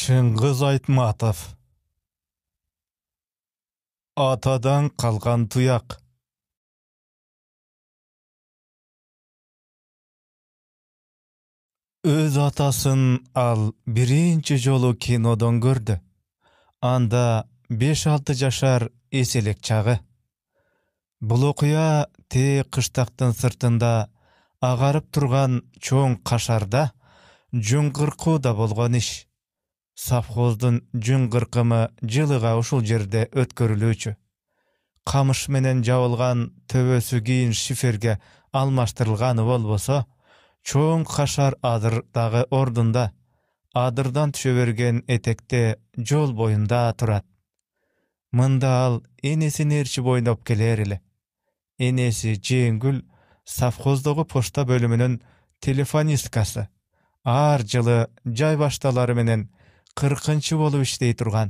Чыңгыз Айтматов. Атадан қалған тұяқ. Өз атасын ал биринчи жолу кинодон көрдү. Анда 5-6 жашар эселек чагы. Бул окуя те кыштактын сыртында агарып турган чоң кашарда жуңгыркууда болгон иш. Совхоздун жуңгыркымы жылыга ушул жерде өткөрүлүүчү. Камыш менен жабылган төбөсү кийин шиферге алмаштырылганы болбосо, чоң кашар адыр дагы ордунда, адырдан түшө берген этекте жол боюнда турат. Мында ал энесин ээрчип ойноп келер эле. Энеси Жеңгүл совхоздогу почта бөлүмүнүн телефонисткасы. Ар жылы жай башталары менен 40-чы болуп иштей турган.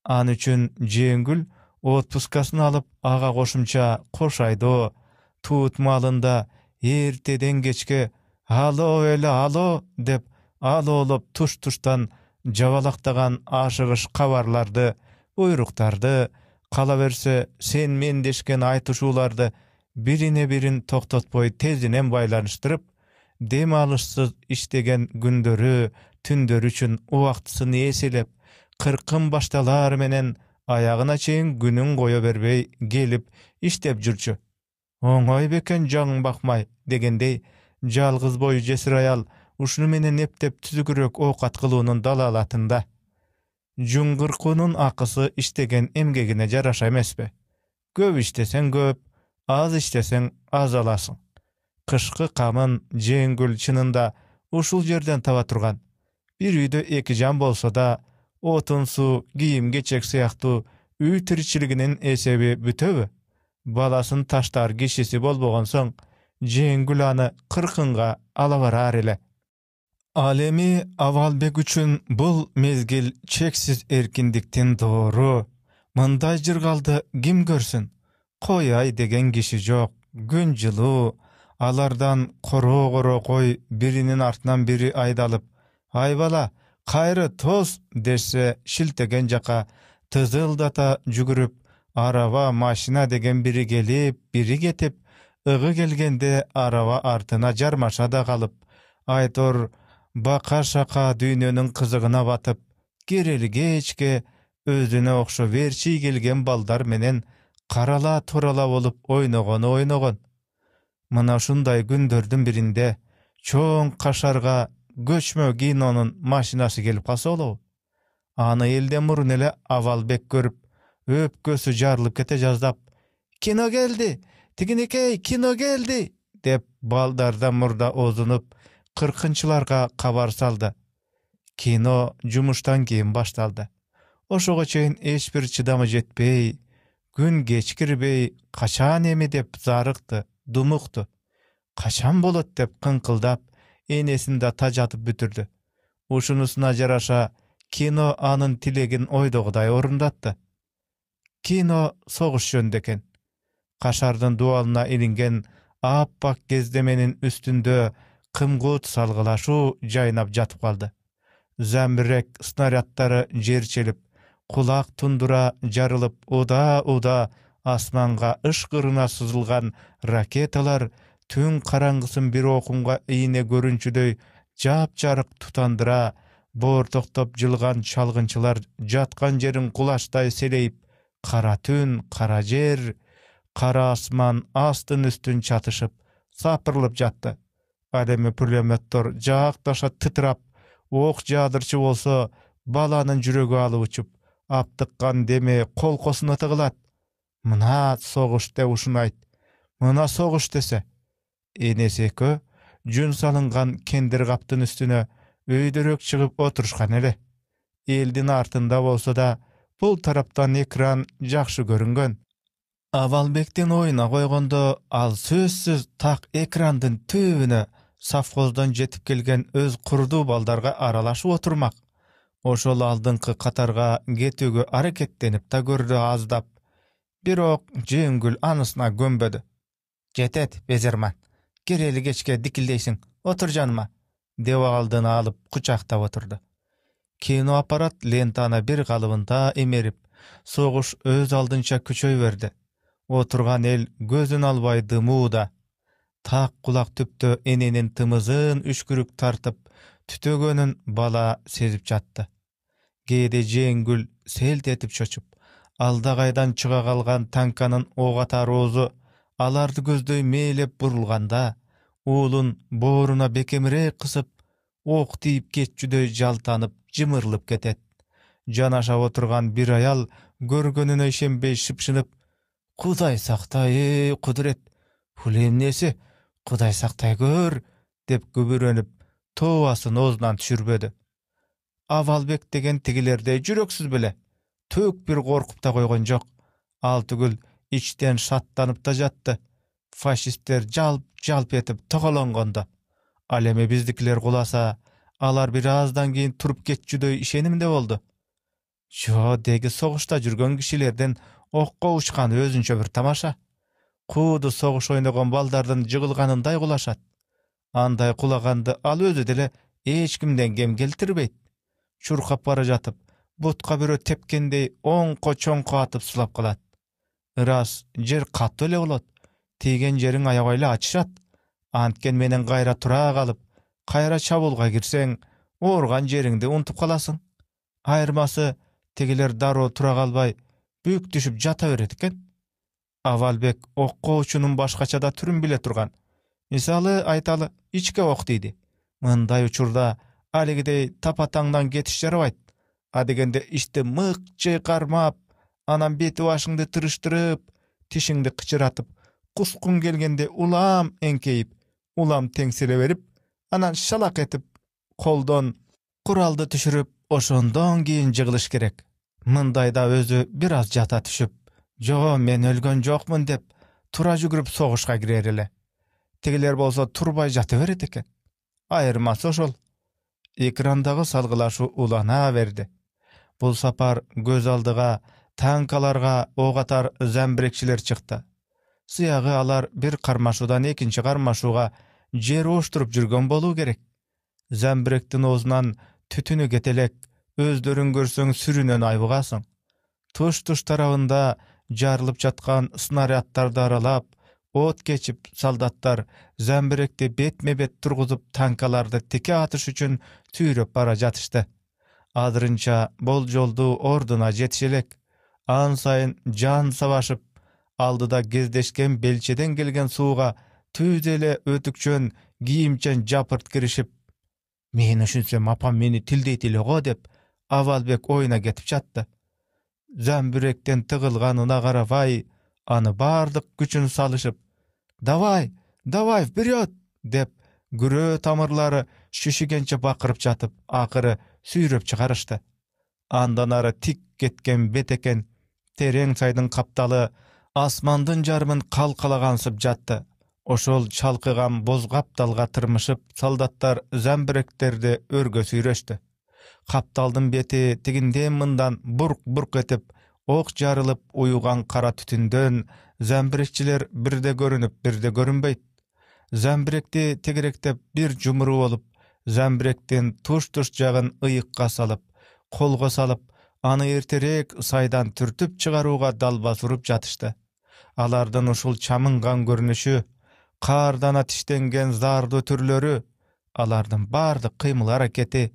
Ан үчүн Жеңгүл отпускасын алып ага кошумча кош айдоо, туут маалында эртеден кечке «Ало эле, ало» деп алоолоп туш-туштан жабалактаган ашыгыш кабарларды, буйруктарды, кала берсе сен мен дешкен айтышууларды бирине бирин токтотпой тезинен байланыштырып, дем алышсыз иштеген күндөрү, түндөрү үчүн убактысын эселеп, 40 башталар менен аягына чейин күнүн кое бербей келип иштеп жүрчү. Оңой бекен жаң бакмай дегендей, жалгыз бою жесир аял ушуну менен эптеп түзүгүрөөк оокат кылуунун далаалатында. Жуңгыркуунун акысы иштеген эмгегине жараша эмеспи? Көп иштесең көп, аз иштесең аз аласың. Кышкы камын Жеңгүл чынында ушул жерден таба турган. Бир үйдө 2 жан болсо да, отун суу, кийим кечек сыяктуу үй тиричилигинин эсеби бүтөбү? Баласын таштар кишиси болбогон соң, Жеңгүл аны 40-га ала барар эле. Ал эми Авалбек үчүн бул мезгил чексиз эркиндиктин доору. Мындай жыргалды ким көрсүн? Кояй деген киши жок. Күн жылуу, алардан коро кой биринин артынан бири айдалып, «Ай бала, кайры тос» десе шилтеген жака тызылдата жүгүрүп, араба, машина деген бири келип, бири кетип, ыгы келгенде араба артына жармаша да калып, айтор бака-шака дүйнөнүн кызыгына батып, керели кечке өзүнө окшо берчи келген балдар менен карала турала болуп ойногон. Мына ушундай күндөрдүн биринде чоң кашарга көчмө кинонун машинасы келип калса болобу? Аны элден мурун эле Авалбек көрүп, өпкөсү жарылып кете жаздап, «Кино келди! Тигинекей кино келди!» деп балдардан мурда озунуп, 40-чыларга кабар салды. Кино жумуштан кийин башталды. Ошого чейин эч бир чыдамы жетпей, күн кечкирбей, качан эми деп зарыкты, думукту. Качан болот деп кыңкылдап, энесин да тажатып бүтүрдү. Ушунусуна жараша кино анын тилегин ойдогудай орундатты. Кино согуш жөнүндө экен. Кашардын дуалына илинген аппак кездеменин үстүндө кымгут салгылашуу жайнап жатып калды. Замбирек снаряддары жерчелип, кулак тундура жарылып, уда асманга ышкырына сызылган ракеталар түн караңгысын бир окумга ийне көрүнчүдөй жап-жарык тутандыра, боортоктоп жылган чалгынчылар жаткан жерин кулачтай селейип, кара түн, кара жер, кара асман астын үстүн чатышып, сапырылып жатты. Ал эми пулеметтор жаакташа тытырап, ок жаадырчы болсо, баланын жүрөгү алып учуп, аптыккан деме колкосуна тыгылат. Мына согуш деп ушуну айт. Мына согуш десе. Энеси экөө жүн салынган кендир каптын үстүнө өйдөрөк чыгып отурушкан эле. Элдин артында болсо да, бул тараптан экран жакшы көрүнгөн. Авалбектин оюна койгондо, ал сөзсүз так экрандын түбүнө совхоздон жетип келген өз курдуу балдарга аралашып отурмак. Ошол алдыңкы катарга кетүүгө аракеттенип да көрдү аздап. Бирок Жеңгүл анысына көнбөдү. «Жетет, безерман. Керели кечке дикилдейсиң, отур жаныма», деп алдына алып кучактап отурду. kino aparat lentana bir galybynda emerip, soğuş öz aldınça küçöýberdi. Oturgan el gözün albay dymyda. Tak kulak tüptö eninin tymyzyn üçgürük tartıp, tütögönün bala sezip jatdy. Gede jengül selt etip çöçüp, alda gaýdan çıga galgan tankanın ogatar ozu alardy gözдөй meýlep burulganda, ulun boruna bekemirek kısyp, ok diýip geçjüдөй jaltanyp, jymyrlyp ketet. Janaşa oturgan bir ayal görgönüne işenbey şıpşınıp, "Kuday saktay, kudret, hulim nesi, kuday saktay gör," dep gübürenip, towasyny ozdan düşürbedi. Awalbek degen tigilerde jüreksiz bile. Tök bir gorkup da koygon jok. Altıgül içten şattanyp da jatdy. Faşistler jalp etip togalanganda. Aleme bizdikiler gulasa, alar birazdan keyin turup geçjüдөй işenimde boldu. Jo degi soguşta jürgen kişilerden okka uçkany özünçe bir tamaşa. Kudu soguş oynagan baldardan jygylganynday gulaşat. Anday kulagandy al özü dile hiç kimden gem geltirbeýt. Çurkap bara jatyp, butka biri tepkendey oňko çoňko atyp sulap kalat. Iras jer katly ele bolat. Tegen jeriň ayagyla açşat. Antken menen gaýra tura galyp, gaýra çabulga girseň, organ jeriňde unutup kalasyň. Aýyrmasy tegiler daro tura galbay, büyük düşüp jata berediken. Awalbek okka uçunun başgaça da türün bile turgan. Misaly aýtaly, içke ok diýdi. Mınday uçurda aligidey tapataňdan getiş jarabayt. Adigende işte mıkçı karmap, anam beti başыңdy tırıştırıp, tişiňdi kıçıratıp, kuskun gelgende ulam enkeyip, ulam tengsile verip, anan şalak etip, koldan kuraldy düşürüp, oşondan giyin jygylyş gerek. Mındayda özü biraz jata düşüp, "Jo, men ölgön jokmun" dep, tura jügürüp soguşga girer ele. Tigiler bolsa turbay jatyber eken. Aýyrmasy oşol. Ekrandagy salgylaşy ulana berdi. Bul sapar göz aldyga tankalarga ogatar zembrekçiler çykdy. Syýagy alar bir karmaşudan ekinçi karmaşuga jer oşturup jürgen bolu gerek. Zembrekden ozundan tütünü getelek, özlörün görseň sürünen aýbygasyň. Tuş tarabynda jarlyp jatgan snaryadtарды aralap, ot geçip saldatlar zembrekde betme-bet turguzup tankalarda teke atyş üçin tüýrep bara jatışdy. Adrynça bol joldu orduna jetişelek, an sayın jan savaşıp, aldyda gezdeşken belçeden gelgen suwga tüýdele ötükçön giyimçen japırt girişip, "Men düşünsem apam meni tildeýtile-go" dep Awalbek oyuna getip jatdy. Zembrekden tygylganyna garabay, any bardyk güçün salışıp, "Davay, davay, wперёд!" dep gürö tamyrlary şişigençe bakyryp jatyp, akyry süýrep çygarışdy. Andan ara tik ketken beteken tereň çaýdyň kaptaly asmandyn jarmyn kalkalagansıp jatdy. Oşol çalkygan boz kaptalga tyrmyşyp, soldatlar zembrekleri örgö süýreşdi. Kaptaldyň beti tiginden mından burk etip, ok jarılıp uyugan kara tütünden zembrekçiler birde görünüp birde görünbeýt. Zembrekdi tegerektep bir jumuru bolup, zembrekden tuş jagyn ıyykka salyp, kolga salyp, any erterek saýdan türtüp çygaruga dalbas urup jatışdy. Alardan uşul çamyngan görünüşü, kardan atişdengen zardy türleri, alardan bardyk kıymal hareketi,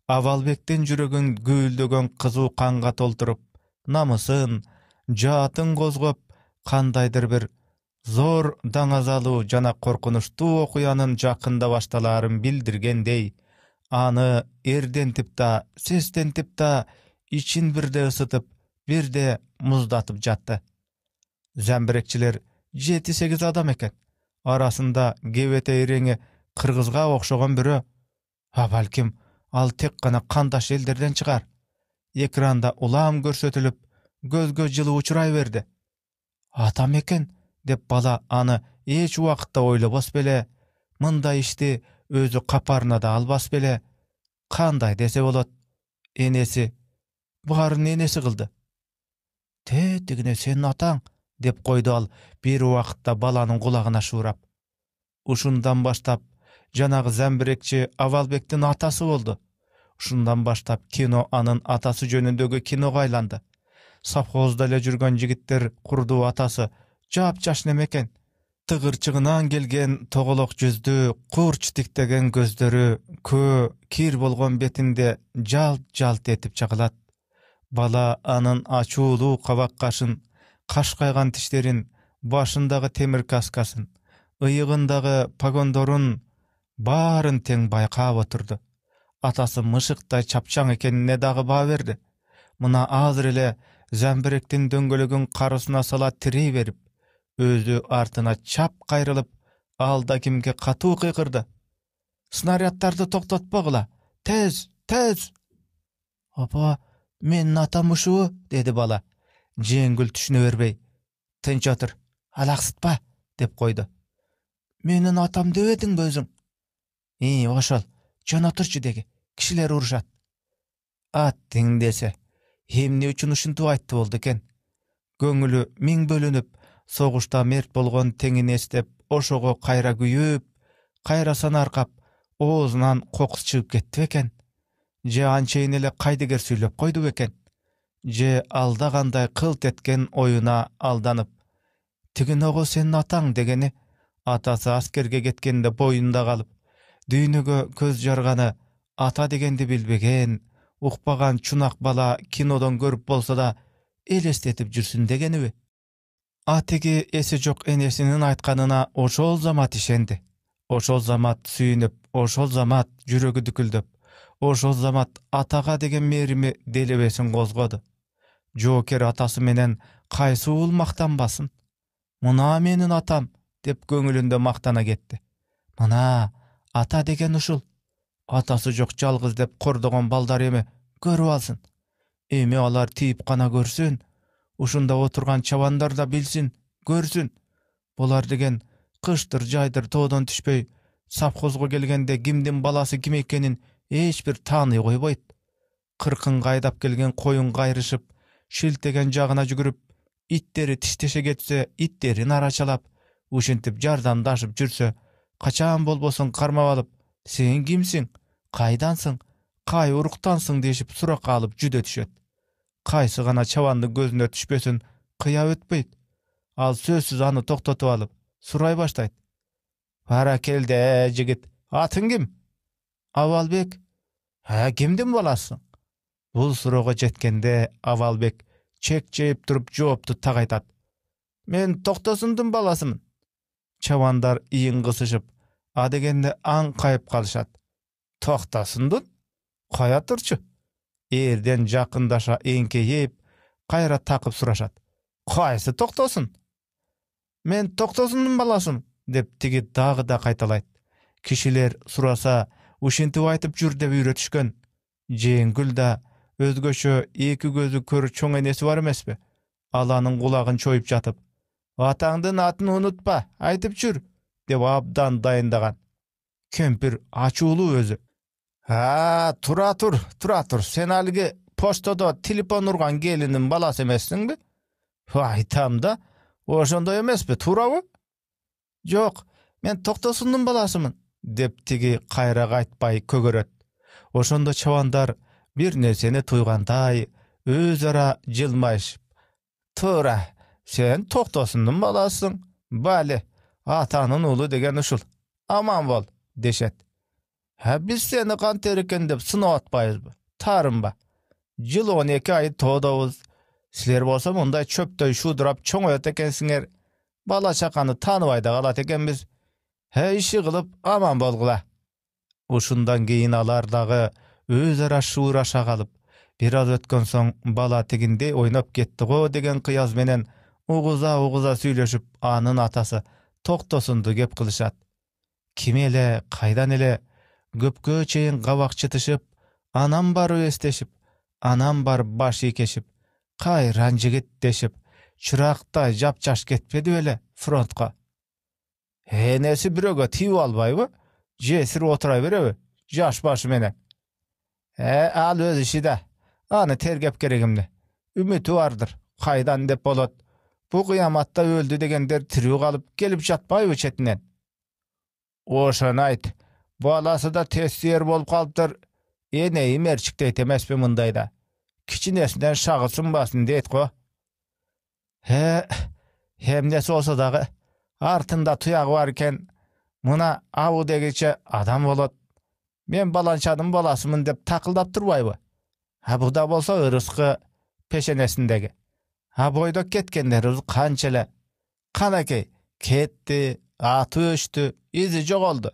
Awalbekden jüregen güýüldegen kyzyw kanga tolturup, namysyn, jatyň gozgap, kandaýdyr bir zor daňazaly jana korkunçly okuýanyň jakynda baştalaryn bildirgendey, any erdentip da, sesdentip da, için birde ısıtıp, birde muzdatyp jatdy. Zembrekçiler 7-8 adam eken. Arasında gewete ereňi kırgızga okşogan biri. Ha balkim, al tek gana kandaş elderden çıkar. Ekranda ulam görsetülüp, gözgö jyly uçuraýberdi. Atam eken, dep bala any hiç wagtda oýlabas bele, mında işdi özü kaparına da albas bele, kanday dese bolat, enesi, buharın enesi kıldı. Tegine senin ataň, dep koydu al bir wagtda balanın kulağına şurap. Uşundan baştap, janagy zembrekçi Awalbekden atası boldu. Şundan başlap kino anın atası jönündögi kinoga aylandy. Safhozda ele jürgen jigitler kurduğu atası jap jaş nemeken. Tygyrçygynan gelgen togolok yüzdü, kurç tiktegen gözleri, kir bolgon betinde jalt etip çakylat. Bala anın açuulu kabak kaşın, kaş kaygan tişlerin, başındağı temir kaskasın, ıyığındağı pagondorun barın teň baykap oturdu. Atası mışıkday çapçaň ekenine dağı ba berdi. Muna azır ele zemberekden döngölөгün karısına sala tiri berip, özü artına çap gayrılıp, alda kimge katu kıykırdı. Snaryattardy toktatpagla, tez! Apa, menin atam uşu, dedi bala. Jengül tüşüne berbey. Tınç otur, alaksıtpa, dep koydu. Menin atam debediň gözüň. Oşol, jon oturçu degi, kişiler uruşat. Attiň dese, hemne üçin uşuntup aýtdy boldy eken. Göňüli miň bölünüp, soguşda mert bolgon teňini estep, oşogo gaýra güýüp, gaýra sanarkap, ozundan kokus çygyp getdi eken. Je ançeýin ele gaýdyger süýlep goýdy eken. Je alda ganday kılt etken oyuna aldanyp, "Tigin ogo senin ataň" degeni, atası askerge getkende boyunda galyp, düýnüge köz jargany, ata degendi bilbegen, ukpagan çunak bala kinodan görüp bolsa da elestetip jürsün degenibi. Atigi esi jok enesinin aýtkanyna oşol zamat işendi. Oşol zamat süýnüp, oşol zamat jüregi düküldüp, oşol zamat ataga degen merimi delebesin gozgody. Joker atası menen kaýsy ul maktanbasyn. Muna menin atam, dep göňülünde maktana getdi. Muna ata degen uşul. Atası jok jalgyz dep kordogon baldar emi görüp alsyn. Emi alar tiýip gana görsün. Uşunda oturgan çabandar da bilsin, görsün. Bolar degen kıştır jaýdyr toğdan düşpey, sapkozga gelgende kimdin balası kim ekenin hiç bir tany goýboýt. Kırkın gaýdap gelgen koyun gaýryşyp, şiltegen jagına jügürüp, itleri tişteşe getse, itleri naraçalap, uşintip jardamdaşyp jürse, kaçan bolbosun karmap alıp, sen kimsin, kaydansın, kay uruktansın deşip surak alıp jüde düşet. Kaýsy gana çawandy gözüne düşpesin, kıya ötpeyt. Al sözsüz anı toktatıp alıp, suray başlayt. "Para kelde jigit, atyň kim?" "Awalbek." "Ha, kimdin bolasyn?" Bul suraga jetkende Awalbek çekçeyip durup jogapdy tagaýtat. "Men Toktosundyň balasymyn." Çawandar iýin gysyşyp, a degende aň kaýıp kalışat. "Toktosundyň? Gaýa turçu?" Erden jakyndaşa eňkeyip, gaýra takyp suraşat. "Gaýsy Toktosun?" "Men Toktosundyň balasymyn" dep tigi dagy da gaýtalayt. Kişiler surasa, uşintip aýtyp jür dep üýretişken. Jengül da özgöçe iki gözü kör çoň enesi bar emesmi? Alanyň gulagyn çoýup jatyp, "Ataňdyň atyny unutpa, aýtyp jür" dep abdan daýyndagan. Kempir açuulu özü. "Ha, tura tur. Sen aligi postada telefon urgan gelinin balası emessinbi?" "Vay tamda, oşonda emespi, turaby?" "Jok, men Toktosundyň balasymyn" dep tigi gaýra gaýtpay kögöret. Oşonda çawandar bir nerseni tuýganday özara jylmaýyşyp, "Tura, sen Toktosundyň balasyň. Bale, atanyň uly degen uşul. Aman bol" deşet. "Ha, biz seni kanteriken dep sınap atpaýyzby? Tarymba. Jyl 12 aý toğdabız. Siler bolsa munday çöptöy şudurap çoňoýat ekensiňer. Bala çakany tanybaýda galat ekenbiz. Ha, işi kılıp aman bolgula." Uşundan keyin alar dagy özara şuuraşa galyp, biraz ötken soň bala tiginde oýnap getdi-go degen kıyaz menen uguza süýleşip anın atası Toktosundy gep kılışat. Kim ele, kaýdan ele, göpkö çeýin gabak çıtışıp, anam bar öýesteşip, anam bar baş ýekeşip, kaýran jigit deşip, çırakda japçaş getmedi öle frontga. Enesi biröge tiýip albaýby? Jesir oturaý berebi? Jaş başı menen. Al öz işi-de. Any tergep geregimdi. Ümiti bardyr. Kaýdan dep bolat. Bu kıyamatda öldü degenler tiri galyp gelip jatmaýby çetinden. "Oşan aýt. Balasy da tesir bolup galypdyr. eneyi merçikte temespi mındayda. Kiçinesinden şağısın basın deyit go. He, hem nesi olsa dağı, artında tuyağı varken, mına avu degiçe adam bolot. Men balançadım bolasımın dep takıldap turbayby. Ha bu da bolsa ırıskı peşenesindegi. Ha boydok ketkenler kançele. Kanakey ketdi, atı öçtü, izi jogoldu.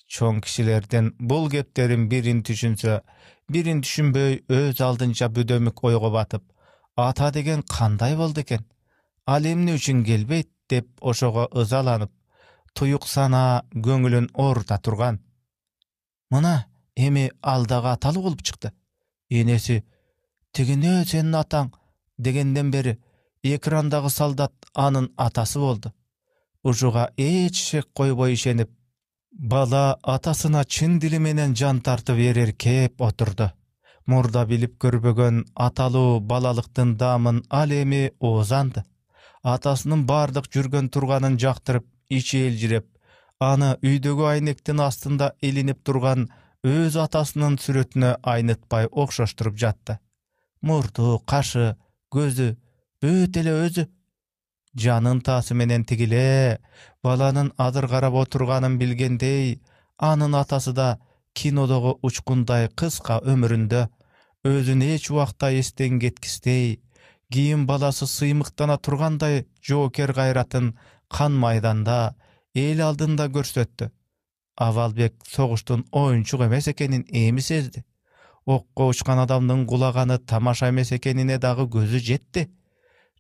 Çoň kişilerden bul geplerin birin düşünse, birin düşünböy öz aldınca büdömük oyga batıp, ata degen kanday boldu eken? Alemni üçün gelbeyt dep oşoga ızalanıp, tuyuk sana göңülün orta turgan. Mına emi aldaga atalı bolup çykdy. Enesi, "Tigine senin ataň" degenden beri ekrandagy saldat anın atası boldu. Ujuga eç şek koyboy işenip, bala atasına çin dili menen jan tartı verer kep oturdu. Murda bilip görbögen atalı balalıktın damın alemi ozandı. Atasının bardık jürgen turganın jaktırıp, içi eljirep, anı üydögü aynektin astında elinip turgan öz atasının süretine aynıtpay okşaştırıp jattı. Murdu, kaşı, gözü, bötele özü. Janın tası menen tigile, balanın adır garap oturganın bilgendey, anın atası da kinodogu uçkunday kıska ömüründe, özün hiç wagtda esten getkistey, giyin balası sıymıktana turganday joker gayratın kan maydanda, el aldında görsöttü. Avalbek soğuştun oyunçuk emes ekenin emi sezdi. Okka uçkan adamdın gulagany tamaşa emes ekenine dagı gözü jetti.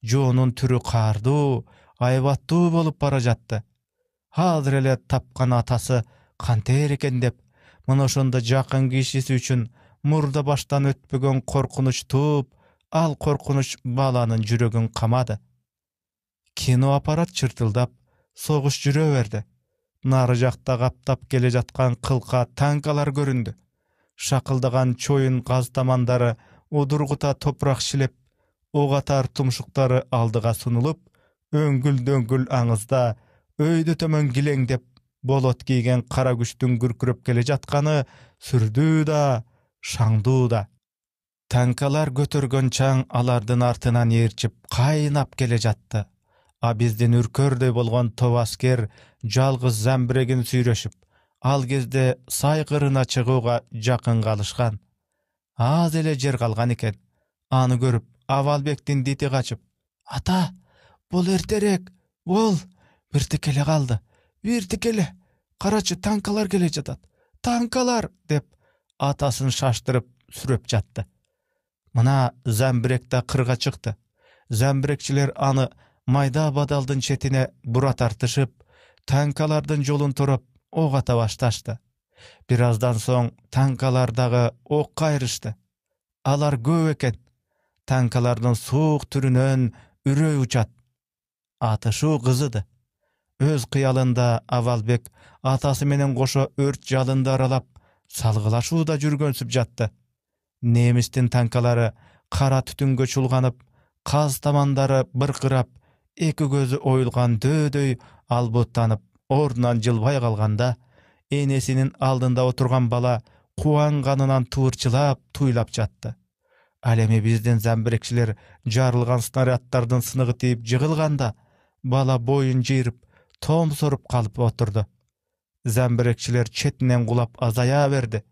Jo'nun türü kardu, aybatdu bolup bara jatdy. Hazır ele tapkan atası kanter eken dep, mına oşonda jakyn kişisi üçün murda baştan ötpögen korkunuç tup, al korkunuç balanın jüregin kamady. Kino aparat çırtıldap, soğuş jüreberdi. Nary jakda gaptap gele jatkan kılka tankalar göründü. Şakıldagan çoyun gaz tamandары udurguta toprak şilep, o gatar tumşuktары aldıga sunulup, öngül-döngül aňyzda öýde tömön gileňdep bolot giygen kara güçtün gürkürep gele jatkany sürdü da, şaňdy da. Tankalar götürgön çaň alardyn artynan ýerçip kaýnap gele jatdy. A bizden ürkörde bolgan towasker jalgyz Zambregin süýreşip, al gezde saýgyrına çyguga jakyn galyşgan. Az ele jer galgan eken. Any görüp Avalbektin diti kaçıp, "Ata, bol erterek, bol." Bir tikele kaldı. Bir tikele. Karaçı tankalar gele jatat. Tankalar dep atasını şaştırıp sürüp jattı. Mına Zambrek'te kırga çıktı. Zambrekçiler anı mayda badaldın çetine bura tartışıp, tankalardın jolun turup oğata baştaştı. Birazdan soň tankalardagy ok gaýryşdy. Alar göw eken. Tankalardan soğuk türünön ürey uçat. Atı kızıdı. Öz kıyalında Avalbek atası menen goşa ört jalında aralap, salgılaşuda jürgönsüp jattı. Nemistin tankalары kara tütüngö çulganyp, kaz tamandары bırkırap, eki gözü oyulgan dödöy albuttanıp, ordunan jılbay kalganda, enesinin aldında oturgan bala kuanganынан tığırçılap, tuylap jattı. Alemi bizden Zambrekçiler jarılgan snaryatlardan sыныгы teyip jığılganda, bala boyun jyryp, tom sorup kalıp oturdu. Zambrekçiler çetinden gulap azaya berdi.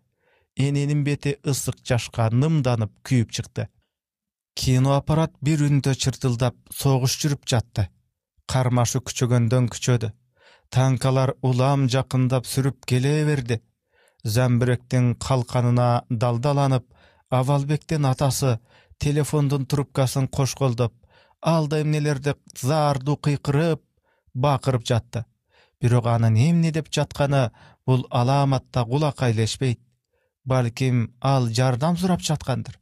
Enenin beti ısık jaşka nımdanıp küyüp çıktı. Kino aparat bir ünde çırtıldap soğuş jürüp jattı. Karmaşı küçögönden küçödü. Tankalar ulam jakındap sürüp geleberdi. Zambrektin kalkanına daldalanıp, Avalbek'ten atası telefondun trubkasyny koşgoldap, alda emnelerde zardu kıykırıp, bakırıp jattı. Birok anın emne dep jatkany bul alamatta gulakayleşbeyt. Balkim al jardam surap jatkandyr.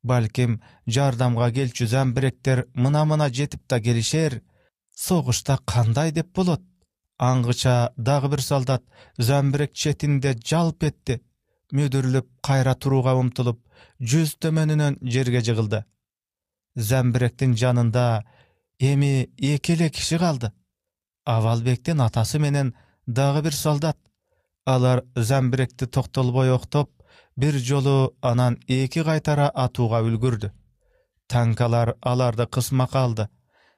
Balkim jardamga gelçü Zambrekler mına jetip da gelişer. Soğuşta kanday dep bolot? Aňgyça dagy bir saldat Zambrek çetinde jalp etdi. Müdürlüp kayra turuga umtulup, 100 tömönünen jerge jygyldy. Zambrektin janında emi ekele kişi kaldı. Avalbektin atası menen dagy bir saldat. Alar Zambrekti toktalboy oktop, bir jolu anan eki kaytara atuğa үлgürdü. Tankalar alarda kısma kaldı.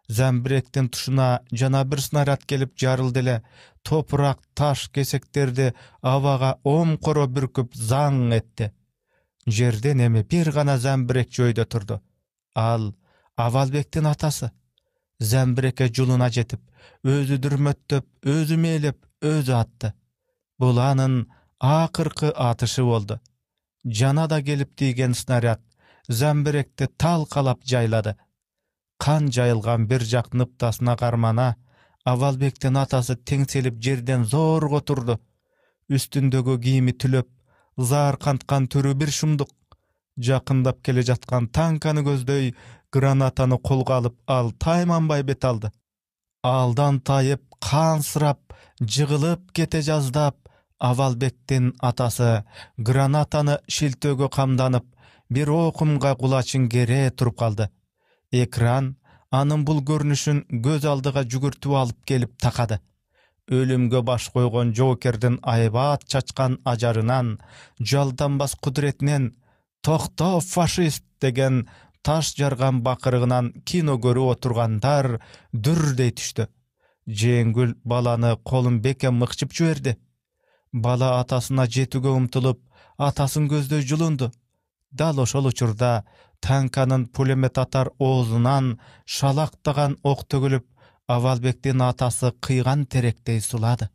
Zembirekten tuşuna jana bir snarat gelip jarıldı ele. Toprak, taş, kesekterdi avaga omkoro bürküp zaң etti. Жерден эми bir gana zembirek joyda turdu. Al Avalbek'tin atası. Zembireke juluna jetip, özü dürmöttöp, özü meylep, özü attı. Bulanın akırkı atışı oldu. Jana da gelip digen snarat zembirekte talkalap jayladı. Kan jayılgan bir jak nıptasına karmana Avalbek'tin atası teňselip jerden zor goturdu. Üstündögü giyimi tülöp, zar kantkan türü bir şumduk. Jakındap kele jatkan tankany gözдөй granatany kolga alıp al taymanbay bet aldı. Aldan tayıp, kansırap, jıgılıp kete jazdap, Avalbek'tin atası granatany şiltögö kamdanıp, bir okumga kulaçın gere turup kaldı. Ekran anın bul görünüşün göz aldıga jügürtüp alıp gelip takadı. Ölümgö baş koygon Joker'din aybat çaçkan ajarınan, jaldanbas kudretinden, "Tokto faşist" degen taş jargan bakırıgынан kino görüp oturgandar dürdey düştü. Jengül balany kolun beke mıkçıp jüberdi. Bala atasına jetüge umtulup, atasın gözдөй julundu. Dal oşol uçurda tankanın pulemet atar oğuzundan şalaktagan ok tögülüp, Avalbek'tin atası kıygan terektey suladı.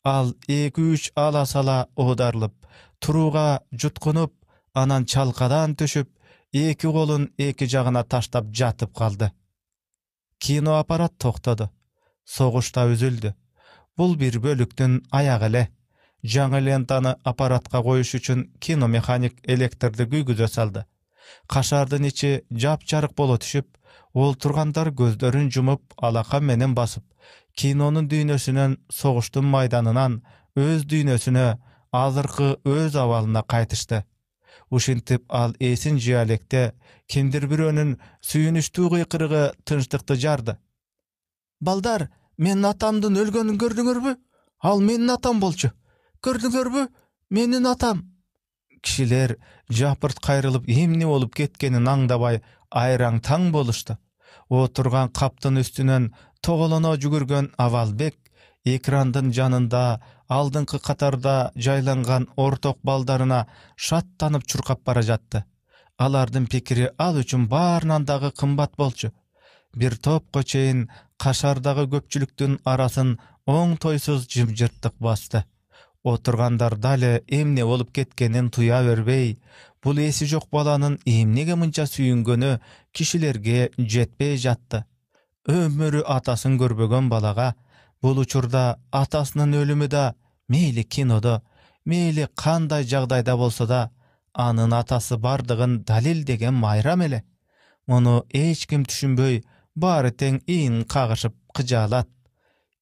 Al 2-3 ala sala oğdarlıp, turuğa jutkunup, anan çalkadan töşüp, iki kolun iki jagına taştap jatıp kaldı. Kino aparat toktadı. Soğuşta üzüldü. Bul bir bölüktün ayağı ele. Жаңы lentany aparatka koyuş üçün kino mekanik elektrdi güýgüze saldı. Kaşardın içi jap-jarık bola düşüp, olturgandar gözlerin jumup alaka menen basıp, kinonun düýnesinden soğuştun maydanынан öz düýnesine, azırkı öz awalyna kaytıştı. Uşintip al esin jiýalekde kimdir birönün süýünüştüğü gıykırıgı tınçlykty jardy. "Baldar, men atamdın ölgönün gördüňerbi? Al menin atam bolçu. Gördüňerbi? Menin atam." Kişiler japırt kayrılıp emne olup ketkenini aňdabay ayraň taň boluşdy. Oturgan kaptın üstünen togolana jügürgen Avalbek ekrandın janında aldynkı katarda jaylangan ortok baldarına şattanyp çurkap bara jatdy. Alardın pikiri al üçün barынан dagı kımbat bolçu. Bir topko çeyin kaşardagy köpçülüktün arasyn oň toysuz jymjyrtlyk bastı. Oturgandar dale emne olup ketkenin tuya berbey, bul esi jok balanın emnege mınça süýüngönü kişilerge jetpey jatdy. Ömürü atasyn görbegen balaga, bul uçurda atasının ölümü da, meyli kinoda, meyli kanday jagdaýda bolsa da, anın atası bardygyn dalil degen mayram ele. Onu hiç kim düşünböy, bari teň iň kagaşyp kyjalat.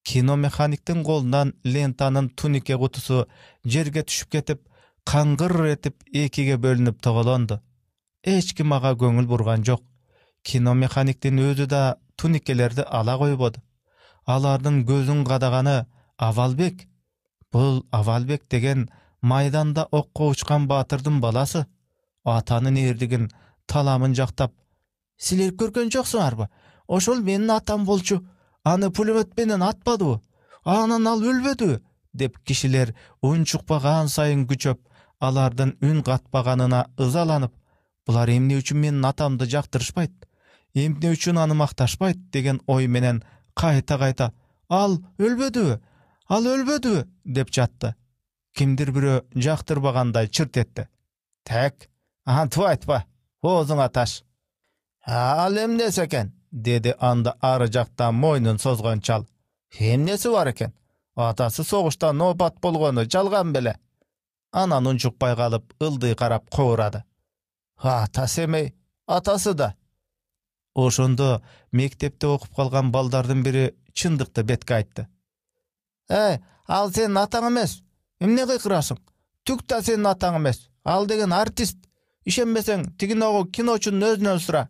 Kino mekaniktin golundan lentanın tunike kutusu jerge düşüp ketip, kangır etip ekige bölünüp togolandy. Hiç kim aga göňül burgan jok. Kino mekaniktin özü da tunikelerdi ala goýbody. Alardın gözün gadagany Avalbek. Bul Avalbek degen maydanda okka uçkan batırdın balası. Atanın erdigin talamın jaktap, "Siler görgen joksuňarby? Oşol menin atam bolçu. Anı pulemet menen atpady bu. Anan al ölbedi" dep kişiler unçukpagan sayın güçöp, alardın ün gatpaganyna ızalanyp, "Bular emne üçin menin atamdy jaktyrışpaýt, emne üçin any maktaşpaýt" degen oý menen kaýta "Al ölbedi, al ölbedi" dep jatdy. Kimdir biri jaktyrbaganday çırt etdi. "Tek, antyp aýtpa, ozuňa taş." "Al emnesi eken?" dedi anda arı jaktan moýnun sozgan çal. "Emnesi var eken? Atası soğuştan nobat bolgonu jalgan bele." Anan unçukpay kalıp ıldıy karap kovurady. "Atası emey, atası da." Oşonda mektepte okup kalgan baldardın biri çındykty betke aýtdy. Al senin ataň emes. Emne gıykırasyň? Tük da senin ataň emes. Al degen artist. İşenmeseň tigin ogu kinoçunun özünden sura."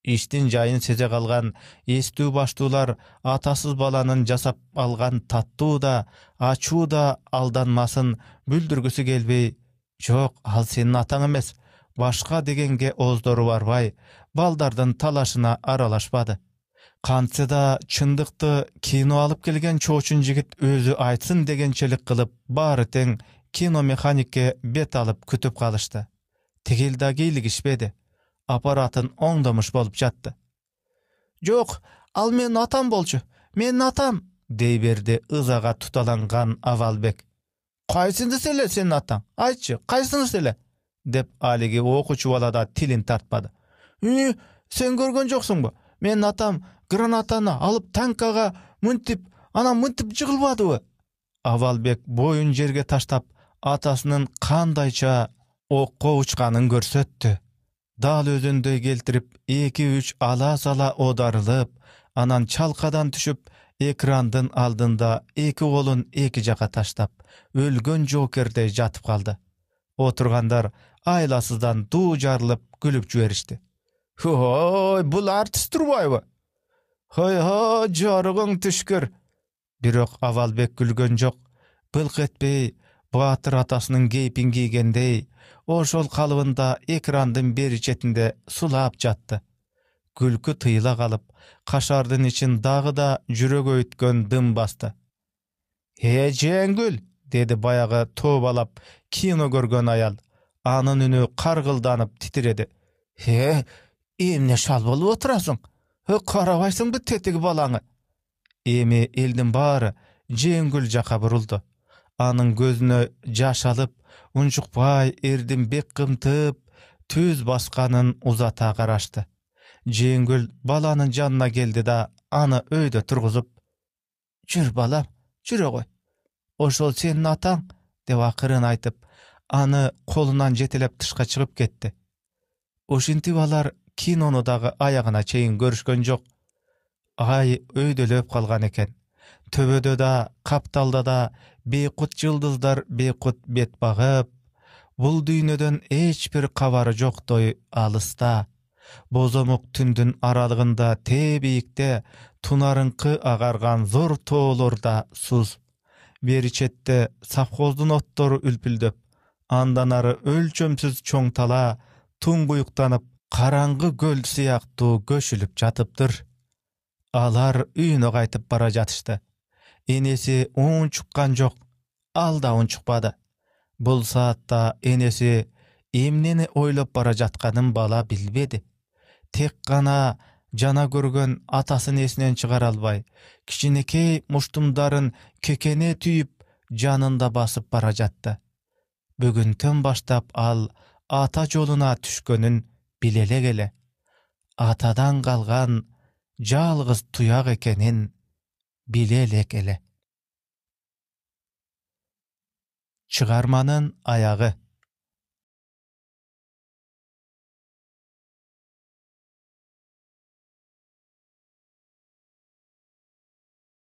İştin jayын seze kalgan estүү baştular atasız balanın jasap algan tattуу da, açuu da aldanmasın büldürgüsü gelbey, Жок, ал сенин атаң эмес. Башка дегенге оздору барбай, балдардын талашына аралашпады. Кантса да чындыкты кино алып келген чоочун жигит өзү айтсын дегенчелик кылып, баары тең кино механикке бет алып күтүп калышты. Тигил да кийлигишпеди. Аппаратын оңдомуш болуп жатты. Жок, ал менин атам болчу. Менин атам, дей берди ызага туталанган Авалбек. Кайсынысы эле сенин атаң? Айтчы, кайсынысы эле? Деп алиги окуучу бала да тилин тартпады. Сен көргөн жоксуңбу? Менин атам гранатаны алып танкага мынтип жыгылбадыбы? Авалбек боюн жерге таштап, атасынын кандайча окко учканын көрсөттү. Дал өзүндөй келтирип, 2-3 ала-сала одарылып, анан чалкадан түшүп, экрандын алдында эки колун эки жака таштап, өлгөн жокердей жатып калды. Отургандар айласыздан дуу жарылып күлүп жиберишти. Ой, бул артист турбайбы? Хой, жарыгың түшкөр. Бирок Авалбек күлгөн жок. Былк этпей, Баатыр атасынын кейпин кийгендей, ошол калыбында экрандын бери четинде сулап жатты. Күлкү тыйыла калып, кашардын ичин дагы да жүрөгө өткөн дым басты. Жеңгүл, деди баягы тообалап кино көргөн аял. Анын үнү каргылданып титиреди. Эмне шал болуп отурасың? Карабайсыңбы тетиги балаңы? Эми элдин баары Жеңгүл жака бурулду. Анын көзүнө жаш алып, унчукпай эрдин бек кымтып, түз басканын узата карашты. Жеңгүл баланын жанына келди да, аны өйдө тургузуп, "Жүр балам, жүрө кой. Ошол сенин атаң", деп акырын айтып, аны колунан жетелеп тышка чыгып кетти. Ошентип алар кинону дагы аягына чейин көрүшкөн жок. Ай өйдөлөп калган экен. Төбөдө да, капталда да бейкут жылдыздар бейкут бет багып, бул дүйнөдөн эч бир кабары жоктой алыста. Бозомук түндүн аралыгында бийикте тунарыңкы агарган зор тоолорда суз. Бери четте совхоздун оттору үлпүлдөп, андан ары өлчөмсүз чоң тала туңгуюктанып, караңгы көл сыяктуу көшүлүп жатыптыр. Алар үйүнө кайтып бара жатышты. Энеси унчуккан жок, ал да унчукпады. Бул саатта энеси эмнени ойлоп бара жатканын бала билбеди. Тек гана жана көргөн атасын эсинен чыгара албай, кичинекей муштумдарын кекене түйүп, жанында басып бара жатты. Бүгүнтөн баштап ал ата жолуна түшкөнүн биле эле. Атадан калган жалгыз туяк экенин биле элек эле. Чыгарманын аягы.